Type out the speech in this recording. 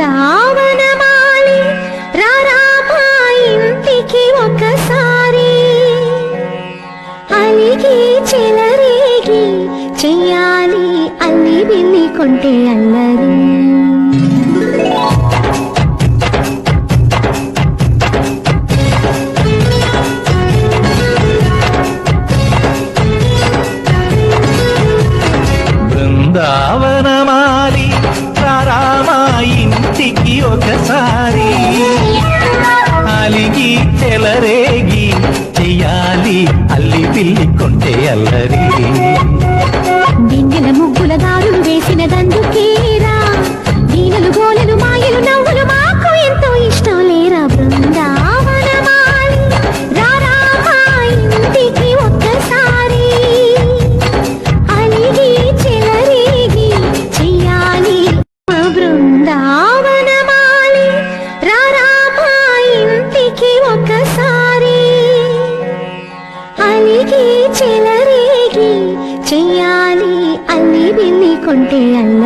బృందావనమాలి రారామా ఇంటికి ఒకసారి అలిగి చెలరేగి చెయ్యాలి అల్లి బిల్లి కొంటే అల్లరి బృందావనమాలి రారామా ఇంటికి ఒకసారి అలిగి చెలరేగి చెయ్యాలి అల్లి పిల్లి కొంటే అల్లరి దిండిన ముగ్గుల దారులు వేసిన దందుకేరా దీనలు గోలలు మాయలు నవ్వులు మాకు ఎంతో ఇష్టం లేరా బృందావనమాలి రారామా ఇంటికి ఒక్కసారి అలిగి చెలరేగి చెయ్యాలి బృందావనమాలి రారామా ఇంటికి ఒకసారి అలిగి చెలరేగి చెయ్యాలి అల్లి బిల్లి కొంటే అల్ల